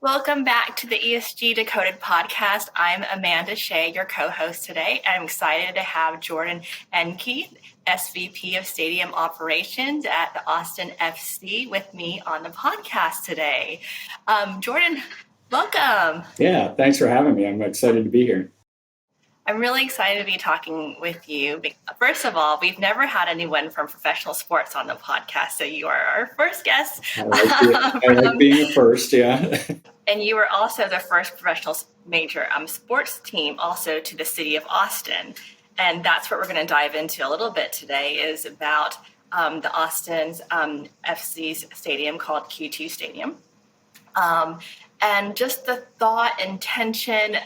Welcome back to the ESG Decoded podcast. I'm Amanda Hsieh, your co-host today. I'm excited to have Jordan Enke, SVP of Stadium Operations at the Austin FC, with me on the podcast today. Jordan, welcome. Yeah, thanks for having me. I'm excited to be here. I'm really excited to be talking with you. First of all, we've never had anyone from professional sports on the podcast, so you are our first guest. I like being a first, yeah. And you were also the first professional major sports team also to the city of Austin. And that's what we're going to dive into a little bit today, is about the Austin's FC's stadium called Q2 Stadium. And just the thought, intention,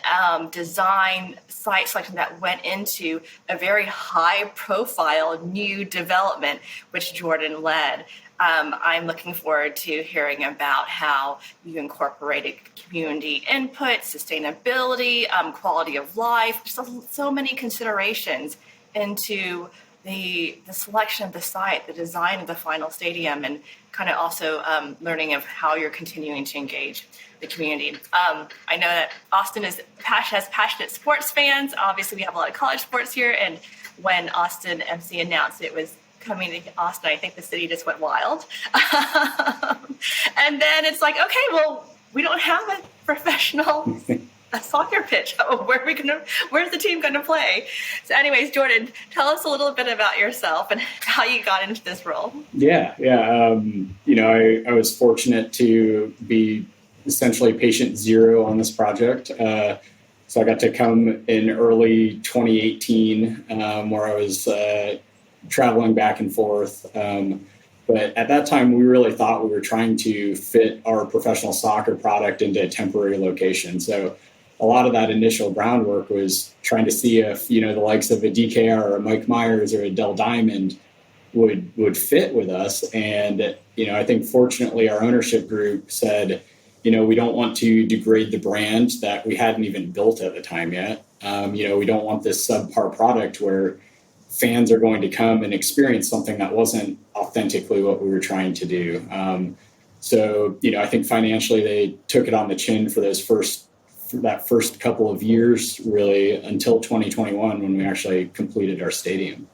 design, site selection that went into a very high-profile new development, which Jordan led. I'm looking forward to hearing about how you incorporated community input, sustainability, quality of life, just so many considerations into the selection of the site, the design of the final stadium, and kind of also learning of how you're continuing to engage the community. I know that Austin has passionate sports fans. Obviously, we have a lot of college sports here, and when Austin FC announced it was coming to Austin, I think the city just went wild. And then it's like, okay, well, we don't have a professional soccer pitch. Where's the team going to play? So anyways, Jordan, tell us a little bit about yourself and how you got into this role. Yeah. I was fortunate to be essentially patient zero on this project. So I got to come in early 2018, where I was traveling back and forth. But at that time, we really thought we were trying to fit our professional soccer product into a temporary location. So a lot of that initial groundwork was trying to see if, the likes of a DKR or a Mike Myers or a Dell Diamond would fit with us. And, I think fortunately our ownership group said, we don't want to degrade the brand that we hadn't even built at the time yet. We don't want this subpar product where fans are going to come and experience something that wasn't authentically what we were trying to do. I think financially they took it on the chin for that first couple of years, really, until 2021 when we actually completed our stadium.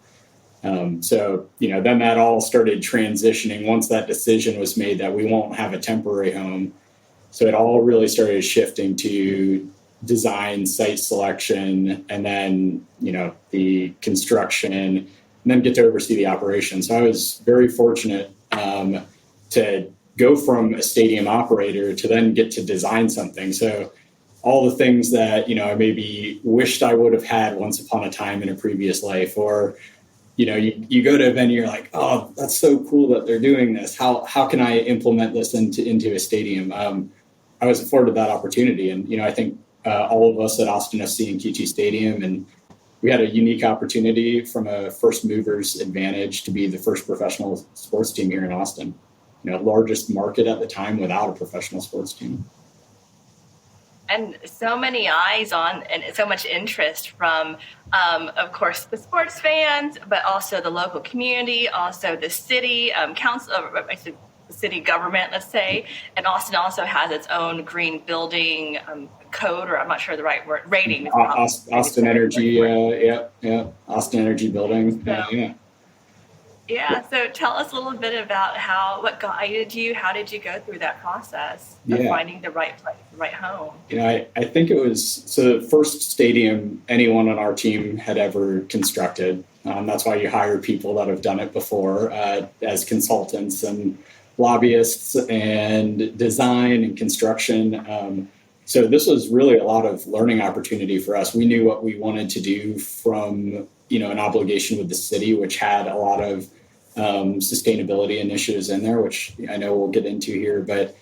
Then that all started transitioning once that decision was made that we won't have a temporary home. So it all really started shifting to design, site selection, and then, the construction, and then get to oversee the operation. So I was very fortunate to go from a stadium operator to then get to design something. So all the things that, I maybe wished I would have had once upon a time in a previous life, or, you go to a venue, you're like, oh, that's so cool that they're doing this. How can I implement this into a stadium? I was afforded that opportunity. And, I think all of us at Austin FC and Q2 Stadium, and we had a unique opportunity from a first mover's advantage to be the first professional sports team here in Austin, largest market at the time without a professional sports team. And so many eyes on, and so much interest from, of course, the sports fans, but also the local community, also the city council, the city government, let's say. And Austin also has its own green building code, or I'm not sure the right word, rating. Austin Energy, Austin Energy building. Yeah. So tell us a little bit about what guided you. How did you go through that process of finding the right place, the right home? I think it was the first stadium anyone on our team had ever constructed. That's why you hire people that have done it before as consultants and lobbyists and design and construction. So this was really a lot of learning opportunity for us. We knew what we wanted to do from, an obligation with the city, which had a lot of sustainability initiatives in there, which I know we'll get into here. But,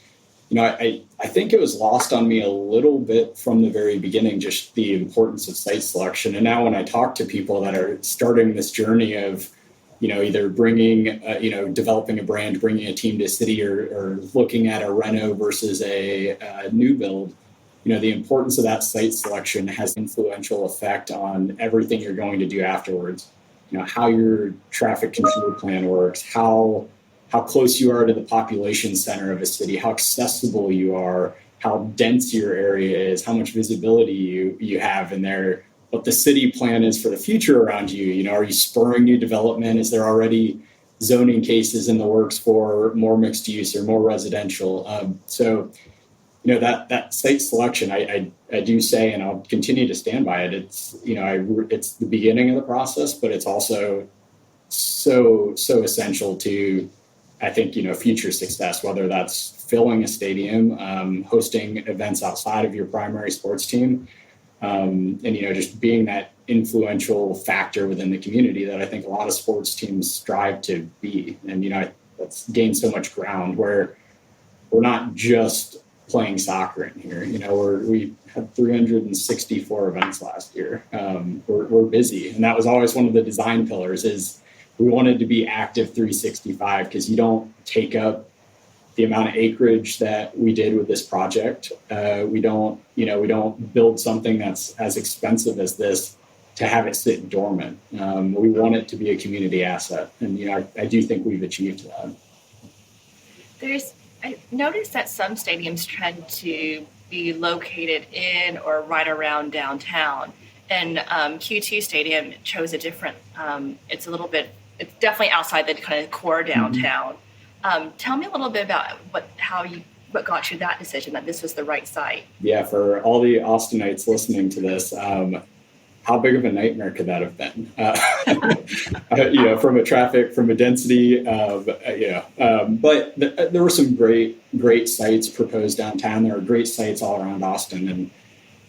I think it was lost on me a little bit from the very beginning, just the importance of site selection. And now when I talk to people that are starting this journey of, either bringing, developing a brand, bringing a team to a city, or looking at a reno versus a new build, the importance of that site selection has influential effect on everything you're going to do afterwards. How your traffic control plan works, how close you are to the population center of a city, how accessible you are, how dense your area is, how much visibility you have in there, what the city plan is for the future around you. You know, are you spurring new development? Is there already zoning cases in the works for more mixed use or more residential? So, you know, that site selection, I do say, and I'll continue to stand by it. It's, you know, it's the beginning of the process, but it's also so essential to, I think, you know, future success, whether that's filling a stadium, hosting events outside of your primary sports team, and, you know, just being that influential factor within the community that I think a lot of sports teams strive to be. And, you know, that's gained so much ground where we're not just playing soccer in here. You know, we had 364 events last year. We're busy. And that was always one of the design pillars, is we wanted to be active 365, because you don't take up the amount of acreage that we did with this project. We don't build something that's as expensive as this to have it sit dormant. We want it to be a community asset. And, you know, I do think we've achieved that. I noticed that some stadiums tend to be located in or right around downtown. And Q2 Stadium chose a different, it's definitely outside the kind of core downtown. Tell me a little bit about what got you that decision, that this was the right site. Yeah, for all the Austinites listening to this, how big of a nightmare could that have been? You know, from a density of, but there were some great sites proposed downtown. There are great sites all around Austin.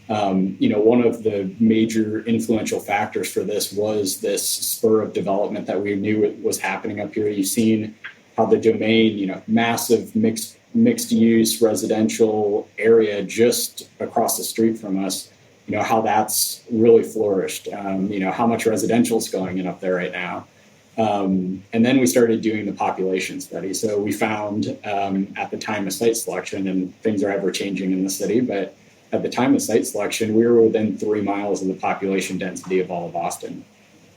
And, you know, one of the major influential factors for this was this spur of development that we knew was happening up here. You've seen how the Domain, you know, massive mixed use residential area just across the street from us, you know, how that's really flourished, you know, how much residential is going in up there right now. And then we started doing the population study. So we found at the time of site selection, and things are ever changing in the city, but at the time of site selection, we were within 3 miles of the population density of all of Austin.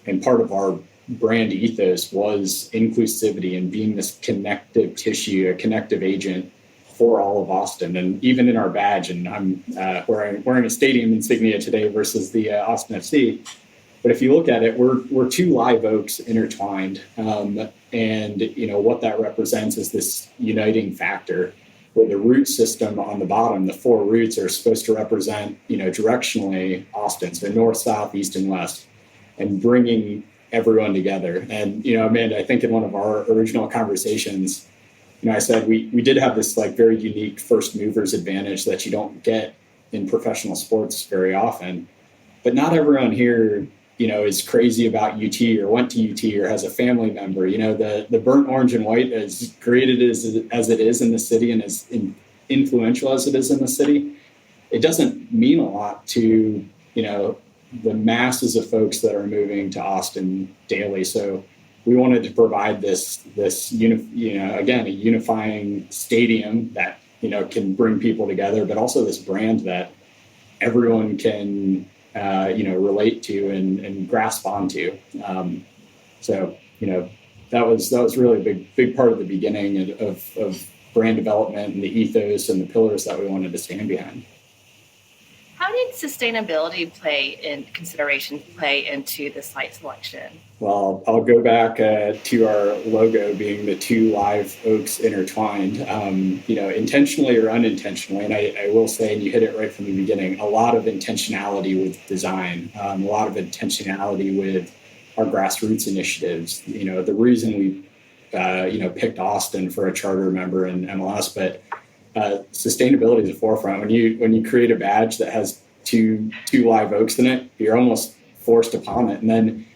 And part of our brand ethos was inclusivity and being this connective tissue, a connective agent for all of Austin. And even in our badge, and I'm wearing a stadium insignia today versus the Austin FC. But if you look at it, we're two live oaks intertwined. And, you know, what that represents is this uniting factor, where the root system on the bottom, the 4 roots, are supposed to represent, you know, directionally Austin, so north, south, east, and west, and bringing everyone together. And, you know, Amanda, I think in one of our original conversations, you know, I said we did have this like very unique first movers advantage that you don't get in professional sports very often. But not everyone here, you know, is crazy about UT or went to UT or has a family member. You know, the burnt orange and white, as great as it is in the city and as influential as it is in the city, it doesn't mean a lot to, you know, the masses of folks that are moving to Austin daily. So we wanted to provide this again, a unifying stadium that, you know, can bring people together, but also this brand that everyone can, you know, relate to and grasp onto. So, you know, that was really a big part of the beginning of brand development and the ethos and the pillars that we wanted to stand behind. How did sustainability play into the site selection? Well, I'll go back to our logo being the 2 live oaks intertwined, you know, intentionally or unintentionally. And I will say, and you hit it right from the beginning, a lot of intentionality with design, a lot of intentionality with our grassroots initiatives. You know, the reason we, you know, picked Austin for a charter member in MLS, but sustainability is the forefront. When you create a badge that has two live oaks in it, you're almost forced upon it. And then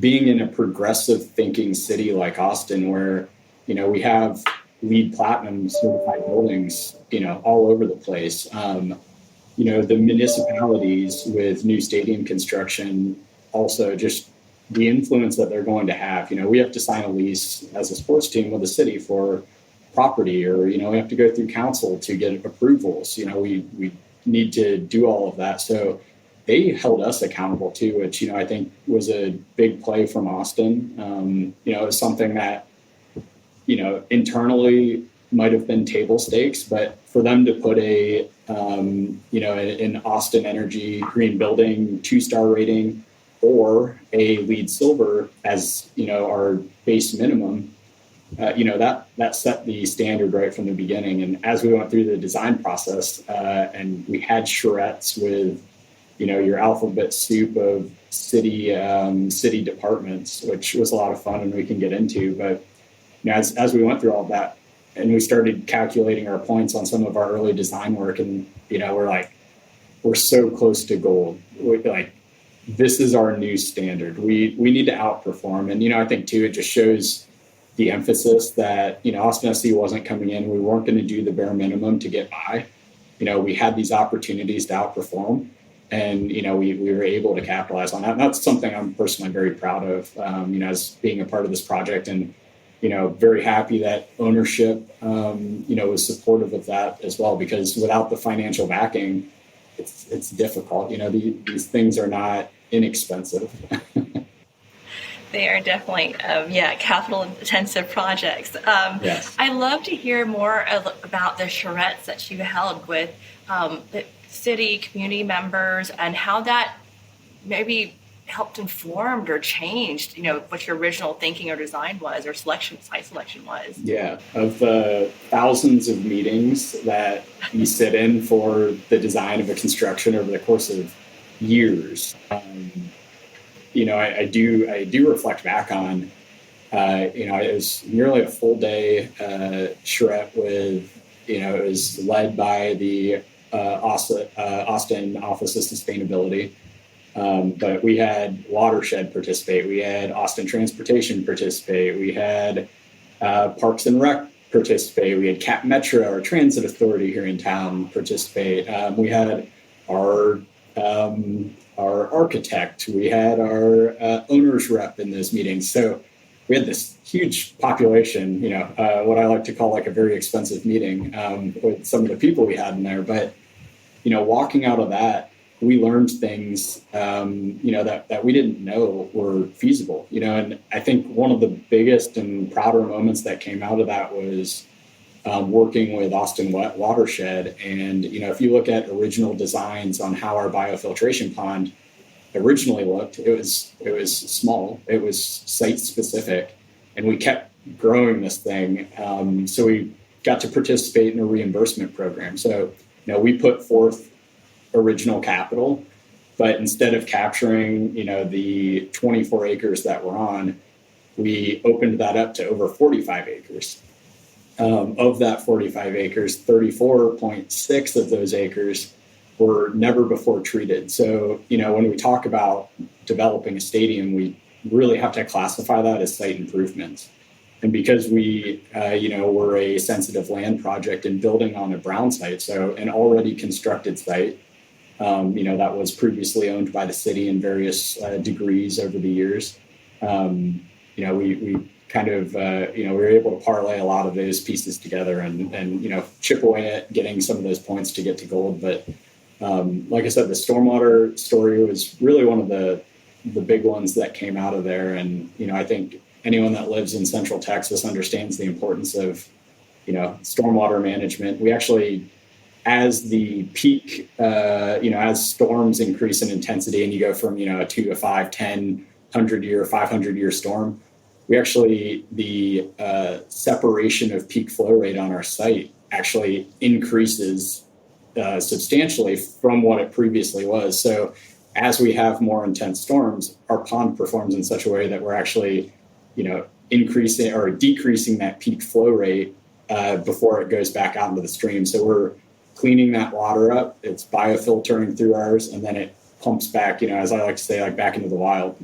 being in a progressive thinking city like Austin, where, you know, we have LEED Platinum certified buildings, you know, all over the place. You know, the municipalities with new stadium construction, also just the influence that they're going to have. You know, we have to sign a lease as a sports team with the city for property, or, you know, we have to go through council to get approvals. You know, we need to do all of that. So they held us accountable too, which, you know, I think was a big play from Austin. You know, it was something that, you know, internally might have been table stakes, but for them to put a an Austin Energy Green Building 2-star rating, or a LEED Silver as, our base minimum, that set the standard right from the beginning. And as we went through the design process, and we had charrettes with, your alphabet soup of city departments, which was a lot of fun and we can get into. But as we went through all that, and we started calculating our points on some of our early design work, and we're so close to gold. This is our new standard. We need to outperform. And I think too, it just shows the emphasis that Austin SC wasn't coming in. We weren't going to do the bare minimum to get by. We had these opportunities to outperform, and we were able to capitalize on that. And that's something I'm personally very proud of. As being a part of this project, and very happy that ownership, was supportive of that as well, because without the financial backing, it's difficult. These things are not inexpensive. They are definitely, capital intensive projects. Yes. I'd love to hear more about the charrettes that you held with the city community members, and how that maybe helped informed or changed, what your original thinking or design was, or site selection was. Yeah, of the thousands of meetings that you sit in for the design of a construction over the course of years, I do reflect back on, it was nearly a full day charrette with, it was led by the Austin Office of Sustainability. But we had Watershed participate, we had Austin Transportation participate, we had Parks and Rec participate, we had Cap Metro, our transit authority here in town, participate. We had our architect, we had our owner's rep in those meetings. So we had this huge population, what I like to call like a very expensive meeting with some of the people we had in there. But, walking out of that, we learned things, that we didn't know were feasible, and I think one of the biggest and prouder moments that came out of that was working with Austin Watershed. And, if you look at original designs on how our biofiltration pond originally looked, it was small, it was site specific, and we kept growing this thing. So we got to participate in a reimbursement program. So, we put forth original capital, but instead of capturing, the 24 acres that we're on, we opened that up to over 45 acres. Of that 45 acres, 34.6 of those acres were never before treated. So, when we talk about developing a stadium, we really have to classify that as site improvements. And because we, we're a sensitive land project and building on a brown site, so an already constructed site, that was previously owned by the city in various degrees over the years. We kind of, we were able to parlay a lot of those pieces together and chip away at getting some of those points to get to gold. But like I said, the stormwater story was really one of the big ones that came out of there. And, I think anyone that lives in Central Texas understands the importance of, stormwater management. We actually, as the peak, as storms increase in intensity and you go from, a 2 to 5, 10, 100-year, 500-year storm, we actually, the separation of peak flow rate on our site actually increases substantially from what it previously was. So as we have more intense storms, our pond performs in such a way that we're actually, increasing or decreasing that peak flow rate before it goes back out into the stream. So we're cleaning that water up, it's biofiltering through ours, and then it pumps back, as I like to say, like back into the wild.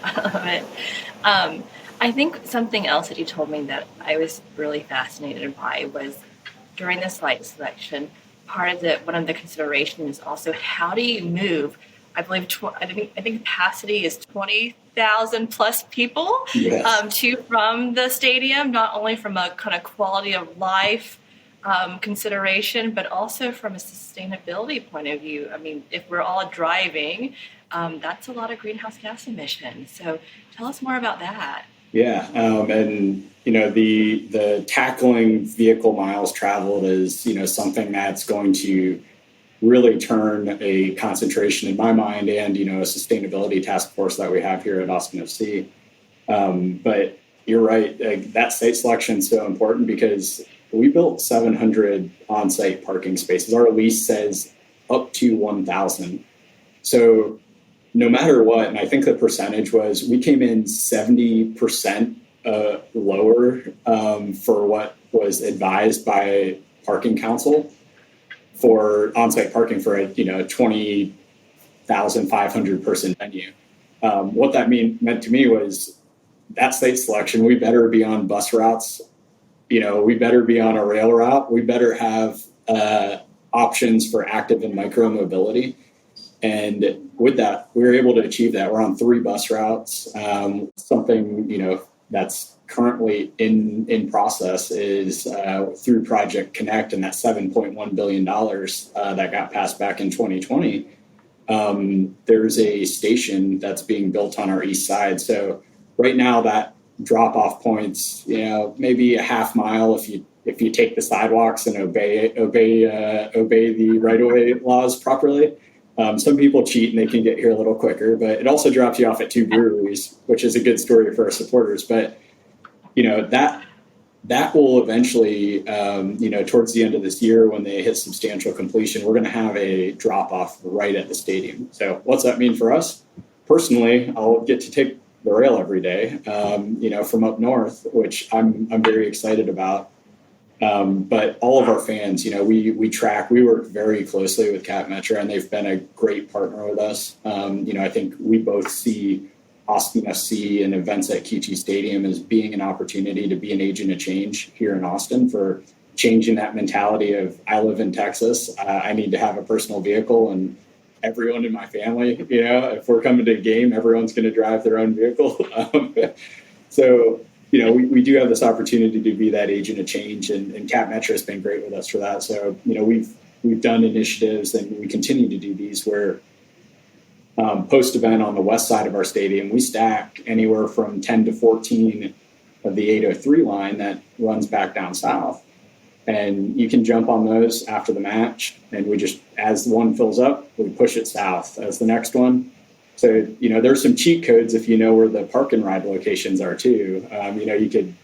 I love it. I think something else that you told me that I was really fascinated by was during the site selection, one of the considerations is also how do you move? I believe I think capacity is 20,000 plus people. Yes. From the stadium, not only from a kind of quality of life consideration, but also from a sustainability point of view. I mean, if we're all driving, that's a lot of greenhouse gas emissions. So tell us more about that. Yeah, and the tackling vehicle miles traveled is something that's going to really turn a concentration in my mind and a sustainability task force that we have here at Austin FC. But you're right, that site selection is so important because we built 700 on-site parking spaces. Our lease says up to 1,000. So no matter what, and I think the percentage was we came in 70% lower for what was advised by Parking Council for on-site parking for a 20,500 person venue. What that meant to me was that site selection. We better be on bus routes. We better be on a rail route. We better have options for active and micro mobility. And with that, we were able to achieve that. We're on 3 bus routes. Something, that's currently in process is through Project Connect and that $7.1 billion that got passed back in 2020. There's a station that's being built on our east side. So right now that drop-off points, maybe a half mile if you take the sidewalks and obey the right-of-way laws properly. Some people cheat and they can get here a little quicker, but it also drops you off at 2 breweries, which is a good story for our supporters. But that will eventually, towards the end of this year when they hit substantial completion, we're going to have a drop-off right at the stadium. So what's that mean for us? Personally, I'll get to take the rail every day, from up north, which I'm very excited about. But all of our fans, we work very closely with Cap Metro, and they've been a great partner with us. I think we both see Austin FC and events at QT Stadium as being an opportunity to be an agent of change here in Austin for changing that mentality of I live in Texas, I need to have a personal vehicle, and everyone in my family, if we're coming to a game, everyone's going to drive their own vehicle. So we do have this opportunity to be that agent of change, and Cap Metro has been great with us for that. So, we've done initiatives, and we continue to do these where post-event on the west side of our stadium, we stack anywhere from 10 to 14 of the 803 line that runs back down south. And you can jump on those after the match, and we just, as one fills up, we push it south as the next one. So, there's some cheat codes if you know where the park and ride locations are too. You could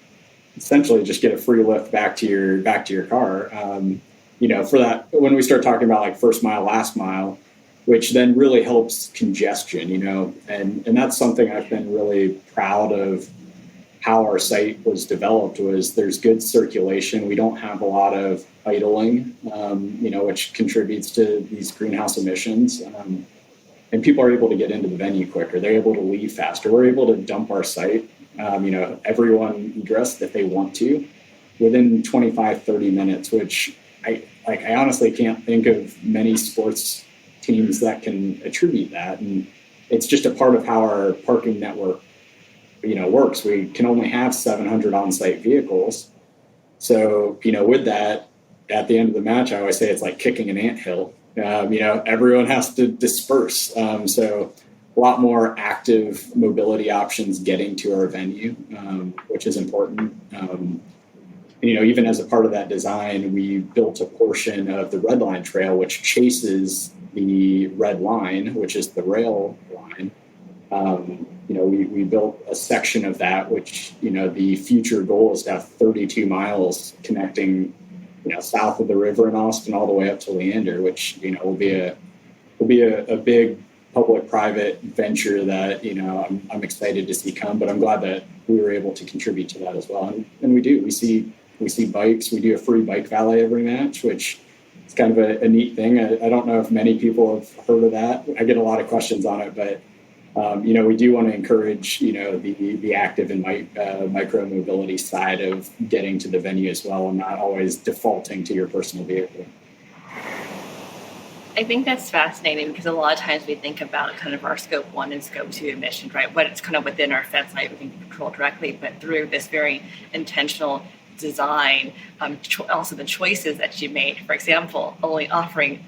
essentially just get a free lift back to your car. For that, when we start talking about like first mile, last mile, which then really helps congestion, and that's something I've been really proud of how our site was developed was there's good circulation. We don't have a lot of idling, which contributes to these greenhouse emissions. And people are able to get into the venue quicker. They're able to leave faster. We're able to dump our site, everyone egress if they want to within 25, 30 minutes, which I honestly can't think of many sports teams that can attribute that. And it's just a part of how our parking network, works. We can only have 700 on-site vehicles. So, with that, at the end of the match, I always say it's like kicking an anthill. Everyone has to disperse. So a lot more active mobility options getting to our venue, which is important. Even as a part of that design, we built a portion of the Red Line Trail, which chases the red line, which is the rail line. We built a section of that, which, the future goal is to have 32 miles connecting, south of the river in Austin all the way up to Leander, which, will be a big public-private venture that, I'm excited to see come, but I'm glad that we were able to contribute to that as well. And we do. We see bikes. We do a free bike valet every match, which is kind of a neat thing. I don't know if many people have heard of that. I get a lot of questions on it, but we do want to encourage, the active and micro mobility side of getting to the venue as well, and not always defaulting to your personal vehicle. I think that's fascinating because a lot of times we think about kind of our scope 1 and scope 2 emissions, right? What it's kind of within our fence, not we can control directly, but through this very intentional design, also the choices that you made. For example, only offering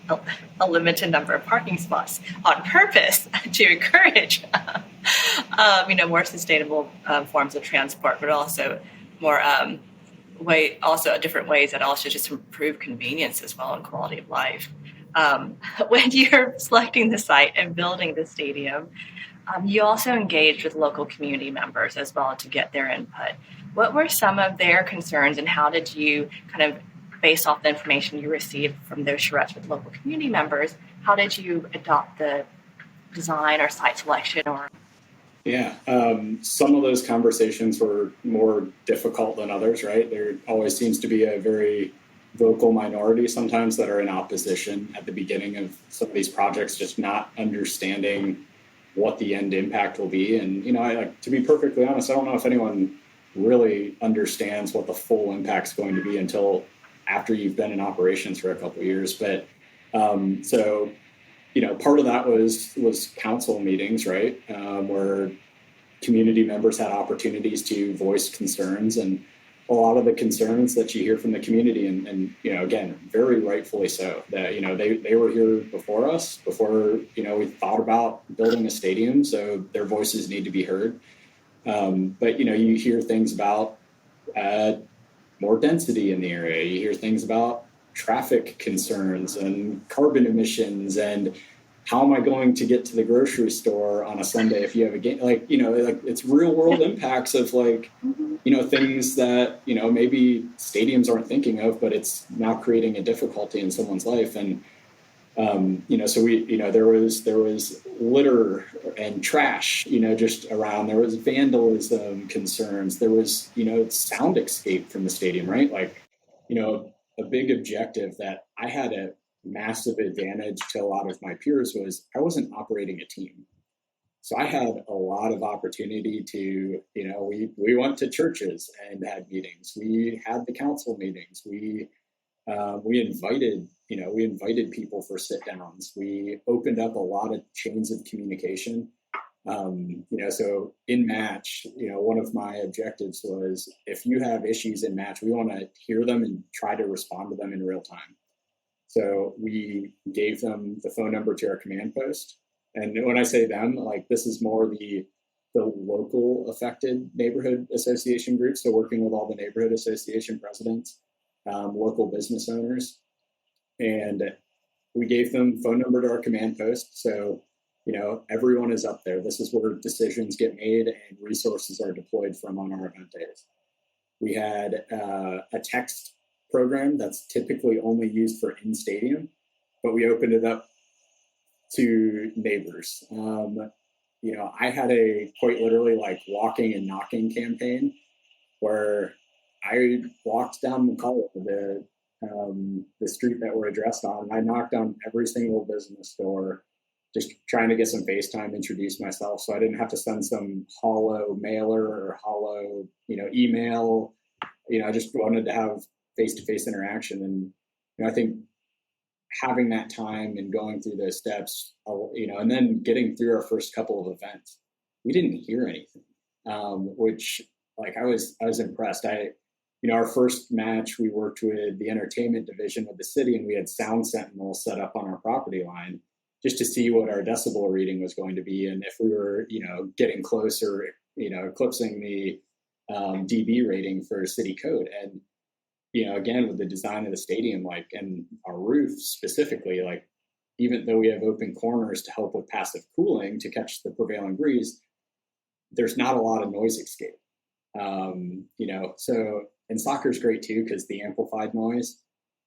a limited number of parking spots on purpose to encourage, more sustainable forms of transport, but also more different ways that also just improve convenience as well and quality of life. When you're selecting the site and building the stadium, you also engaged with local community members as well to get their input. What were some of their concerns, and how did you kind of, based off the information you received from those charrettes with local community members, how did you adopt the design or site selection? Yeah, some of those conversations were more difficult than others, right? There always seems to be a very vocal minority sometimes that are in opposition at the beginning of some of these projects, just not understanding what the end impact will be. And, to be perfectly honest, I don't know if anyone really understands what the full impact's going to be until after you've been in operations for a couple of years. But part of that was council meetings, right? Where community members had opportunities to voice concerns, and a lot of the concerns that you hear from the community, and again, very rightfully so, that, they were here before us, before, we thought about building a stadium, so their voices need to be heard. But, you hear things about more density in the area. You hear things about traffic concerns and carbon emissions and how am I going to get to the grocery store on a Sunday if you have a game? It's real world impacts of things that, maybe stadiums aren't thinking of, but it's now creating a difficulty in someone's life. And, so there was litter and trash, just around. There was vandalism concerns. There was, sound escape from the stadium, right? A big objective that I had a massive advantage to a lot of my peers was I wasn't operating a team. So I had a lot of opportunity to, we went to churches and had meetings. We had the council meetings. We invited people for sit downs. We opened up a lot of chains of communication. So in match, one of my objectives was if you have issues in match, we want to hear them and try to respond to them in real time. So we gave them the phone number to our command post. And when I say them, this is more the local affected neighborhood association groups. So working with all the neighborhood association presidents, local business owners. And we gave them phone number to our command post. So, everyone is up there. This is where decisions get made and resources are deployed from on our event days. We had a text program that's typically only used for in-stadium, but we opened it up to neighbors. I had a quite literally walking and knocking campaign where I walked down McCullough, the street that we're addressed on. I knocked on every single business door, just trying to get some face time, introduce myself, so I didn't have to send some hollow mailer or hollow, email. I just wanted to have face-to-face interaction. And I think having that time and going through those steps, and then getting through our first couple of events, we didn't hear anything, which I was impressed. Our first match, we worked with the entertainment division of the city, and we had sound sentinels set up on our property line just to see what our decibel reading was going to be, and if we were, getting closer, eclipsing the dB rating for city code. And again, with the design of the stadium, and our roof specifically, even though we have open corners to help with passive cooling to catch the prevailing breeze, there's not a lot of noise escape. And soccer is great too, because the amplified noise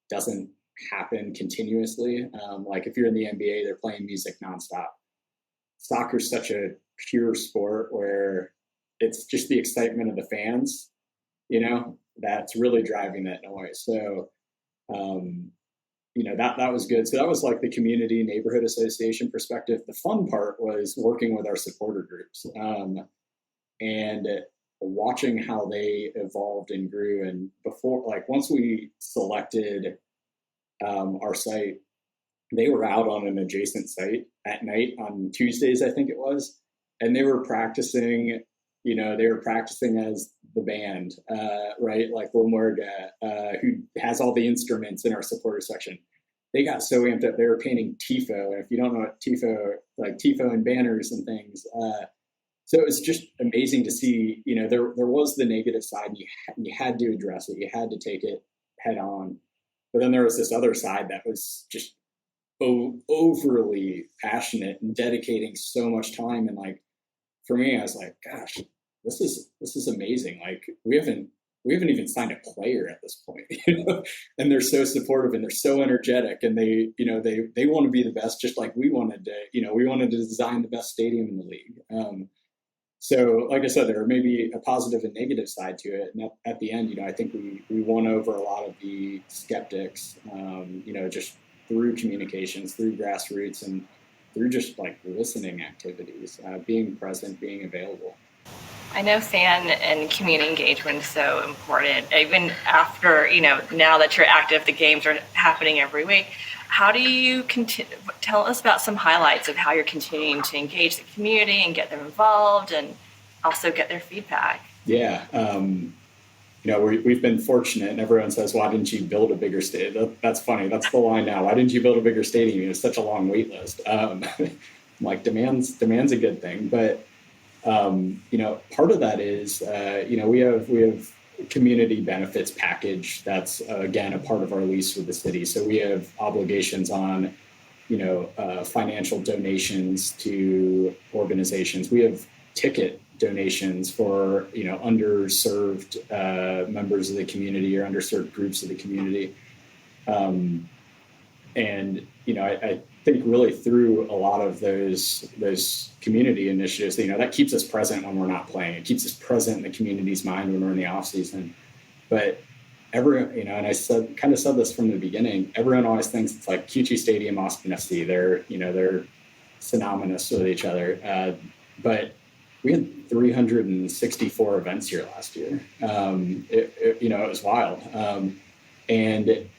doesn't happen continuously. If you're in the NBA, they're playing music nonstop. Soccer's such a pure sport where it's just the excitement of the fans, that's really driving that noise. So, that was good. So that was the community neighborhood association perspective. The fun part was working with our supporter groups, and watching how they evolved and grew. And before, once we selected our site, they were out on an adjacent site at night on Tuesdays, I think it was, and they were practicing. They were practicing as the band, right? Like Wilmorga, who has all the instruments in our supporter section. They got so amped up, they were painting TIFO. And if you don't know what TIFO, like TIFO and banners and things. So it was just amazing to see, there was the negative side, and you had to address it. You had to take it head on. But then there was this other side that was just overly passionate and dedicating so much time. And like, for me, I was like, gosh, this is amazing. Like we haven't even signed a player at this point, and they're so supportive and they're so energetic, and they want to be the best, just like we wanted to design the best stadium in the league. So like I said, there may be a positive and negative side to it. And at the end, I think we won over a lot of the skeptics, just through communications, through grassroots, and through just like listening activities, being present, being available. I know fan and community engagement is so important. Even after, now that you're active, the games are happening every week. How do you tell us about some highlights of how you're continuing to engage the community and get them involved and also get their feedback? Yeah. We've been fortunate, and everyone says, why didn't you build a bigger stadium? That's funny. That's the line now. Why didn't you build a bigger stadium? It's such a long wait list. Like demand's a good thing. But, part of that is, we have community benefits package that's again a part of our lease with the city. So we have obligations on financial donations to organizations. We have ticket donations for underserved members of the community or underserved groups of the community, and I think really through a lot of those community initiatives, that keeps us present when we're not playing. It keeps us present in the community's mind when we're in the off season. But everyone, and I said this from the beginning, everyone always thinks it's like QT Stadium, Austin FC. They're synonymous with each other. But we had 364 events here last year. It was wild. And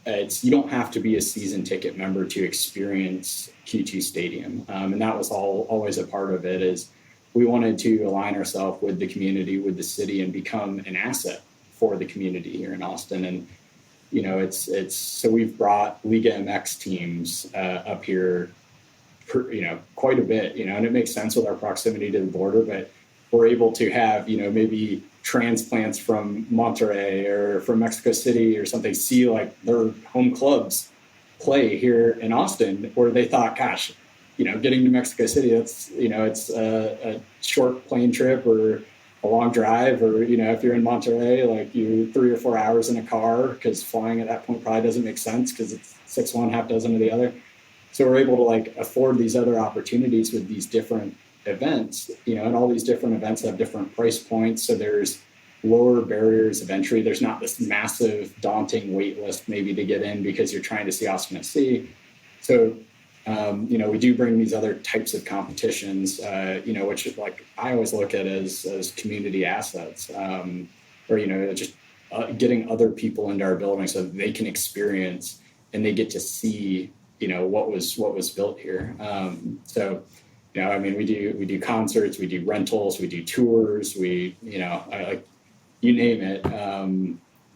it's you don't have to be a season ticket member to experience QT Stadium. And that was always a part of it, is we wanted to align ourselves with the community, with the city, and become an asset for the community here in Austin. And, it's so we've brought Liga MX teams up here, quite a bit, and it makes sense with our proximity to the border, but we're able to have, maybe transplants from Monterrey or from Mexico City or something, see like their home clubs play here in Austin, where they thought, gosh, getting to Mexico City, that's, it's a short plane trip or a long drive, or, if you're in Monterrey, like you 3 or 4 hours in a car, because flying at that point probably doesn't make sense because it's 6 one, half dozen of the other. So we're able to like afford these other opportunities with these different events, and all these different events have different price points. So there's lower barriers of entry. There's not this massive, daunting wait list maybe to get in because you're trying to see Austin FC. So, we do bring these other types of competitions, which like I always look at as community assets, or, just getting other people into our building so that they can experience and they get to see, what was built here. We do concerts, we do rentals, we do tours, you name it.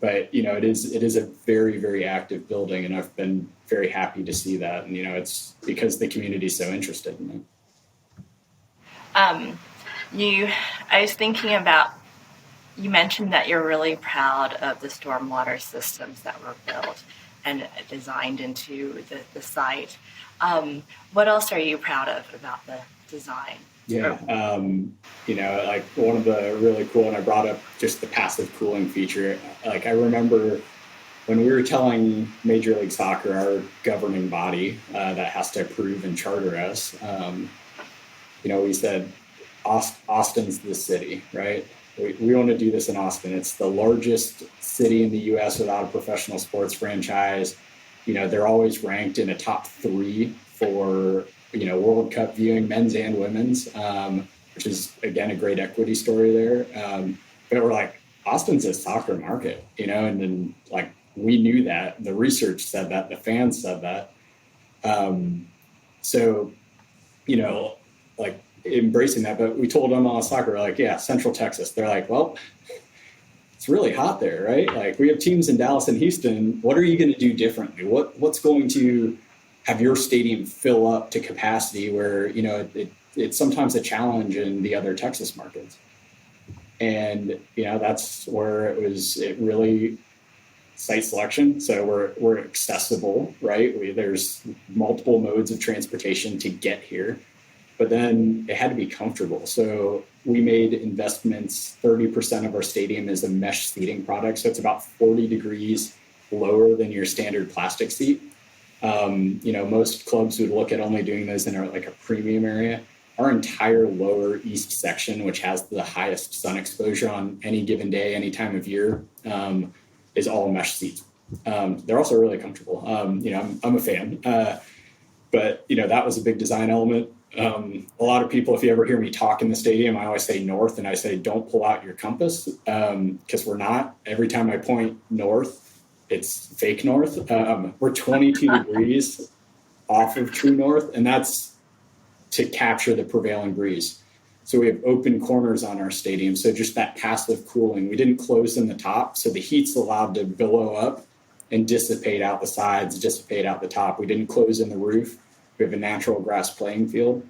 But it is a very, very active building, and I've been very happy to see that. And it's because the community is so interested in it. I was thinking about, you mentioned that you're really proud of the stormwater systems that were built and designed into the site. What else are you proud of about the design? Yeah, like one of the really cool, and I brought up just the passive cooling feature. Like I remember when we were telling Major League Soccer, our governing body that has to approve and charter us, we said, Austin's the city, right? We want to do this in Austin. It's the largest city in the U.S. without a professional sports franchise. They're always ranked in a top 3 for, World Cup viewing, men's and women's, which is, again, a great equity story there. But we're like, Austin's a soccer market, and then like we knew that. The research said that. The fans said that. So, like embracing that. But we told MLS Soccer, like, yeah, Central Texas. They're like, well, it's really hot there, right? Like, we have teams in Dallas and Houston. What are you going to do differently? What's going to have your stadium fill up to capacity where, you know, it's sometimes a challenge in the other Texas markets? And, you know, that's where it really site selection. So we're accessible, right? There's multiple modes of transportation to get here, but then it had to be comfortable. So we made investments. 30% of our stadium is a mesh seating product. So it's about 40 degrees lower than your standard plastic seat. You know, most clubs would look at only doing those in like a premium area. Our entire lower east section, which has the highest sun exposure on any given day, any time of year, is all mesh seats. They're also really comfortable. You know, I'm a fan, but you know, that was a big design element. A lot of people, if you ever hear me talk in the stadium, I always say north, and I say, don't pull out your compass, because we're not. Every time I point north, it's fake north. We're 22 degrees off of true north, and that's to capture the prevailing breeze. So we have open corners on our stadium. So just that passive cooling, we didn't close in the top. So the heat's allowed to billow up and dissipate out the sides, dissipate out the top. We didn't close in the roof. We have a natural grass playing field.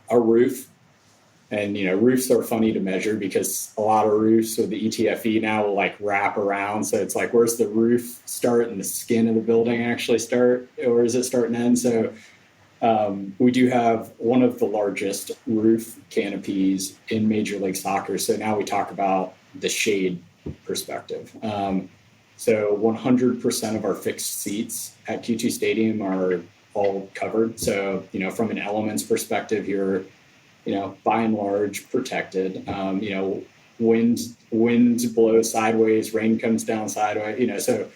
Our roof, and you know, roofs are funny to measure because a lot of roofs with the ETFE now will like wrap around. So it's like, where's the roof start and the skin of the building actually start? Or is it start and end? So we do have one of the largest roof canopies in Major League Soccer. So now we talk about the shade perspective. So 100% of our fixed seats at Q2 Stadium are all covered. So, you know, from an elements perspective, you're, you know, by and large protected. You know, wind blows sideways, rain comes down sideways, you know, so,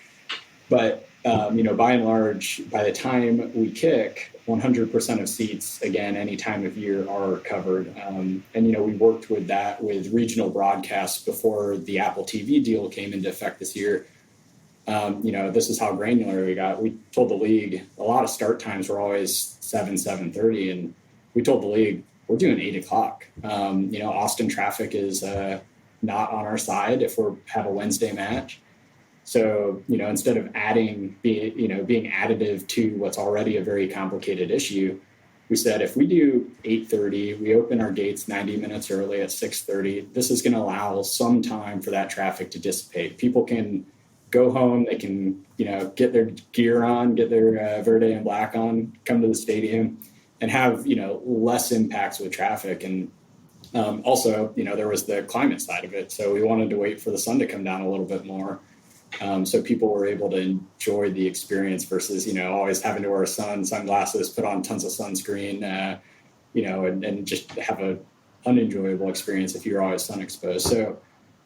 but, you know, by and large, by the time we kick, 100% of seats, again, any time of year are covered. And, you know, we worked with that with regional broadcasts before the Apple TV deal came into effect this year. You know, this is how granular we got. We told the league a lot of start times were always 7:30. And we told the league, we're doing 8 o'clock. You know, Austin traffic is not on our side if we have a Wednesday match. So, you know, instead of being additive to what's already a very complicated issue, we said, if we do 8:30, we open our gates 90 minutes early at 6:30, this is going to allow some time for that traffic to dissipate. People can go home, they can, you know, get their gear on, get their Verde and Black on, come to the stadium and have, you know, less impacts with traffic. And also, you know, there was the climate side of it. So we wanted to wait for the sun to come down a little bit more. So people were able to enjoy the experience versus, you know, always having to wear sunglasses, put on tons of sunscreen, you know, and just have a unenjoyable experience if you're always sun exposed. So,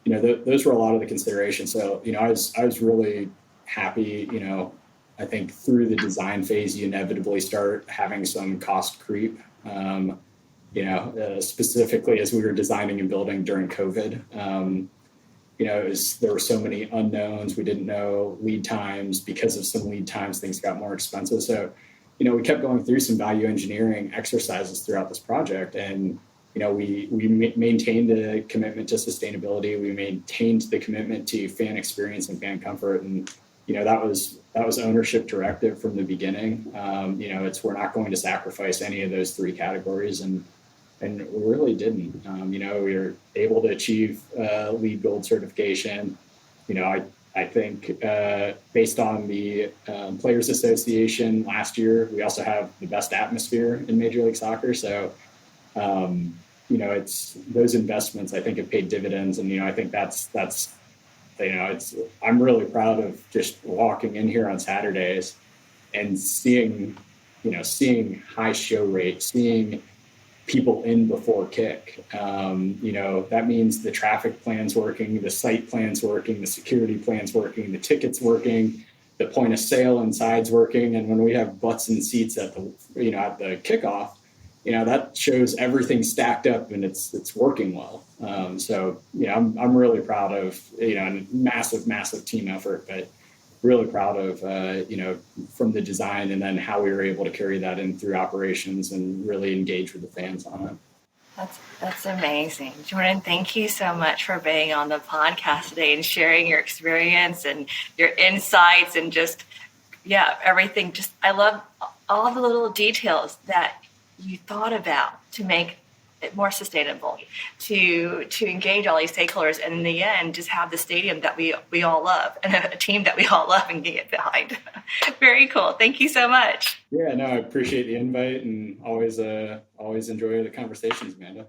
you know, those were a lot of the considerations. So, you know, I was really happy, you know, I think through the design phase, you inevitably start having some cost creep, you know, specifically as we were designing and building during COVID. You know, there were so many unknowns. We didn't know lead times. Because of some lead times, things got more expensive. So, you know, we kept going through some value engineering exercises throughout this project. And, you know, we maintained the commitment to sustainability. We maintained the commitment to fan experience and fan comfort. And, you know, that was ownership directive from the beginning. You know, we're not going to sacrifice any of those 3 categories. And we really didn't. You know, we were able to achieve LEED Gold certification. You know, I think based on the Players Association last year, we also have the best atmosphere in Major League Soccer. So, you know, it's those investments I think have paid dividends. And, you know, I think that's you know, I'm really proud of just walking in here on Saturdays and seeing high show rate, seeing people in before kick. You know, that means the traffic plan's working, the site plan's working, the security plan's working, the tickets working, the point of sale inside's working. And when we have butts and seats at the kickoff, you know, that shows everything stacked up and it's working well. So, you know, I'm really proud of, you know, massive team effort, but really proud of, you know, from the design and then how we were able to carry that in through operations and really engage with the fans on it. That's amazing. Jordan, thank you so much for being on the podcast today and sharing your experience and your insights and just, yeah, everything. Just, I love all the little details that you thought about to make it more sustainable, to engage all these stakeholders, and in the end, just have the stadium that we all love and a team that we all love and get behind. Very cool. Thank you so much. Yeah, no, I appreciate the invite and always enjoy the conversations, Amanda.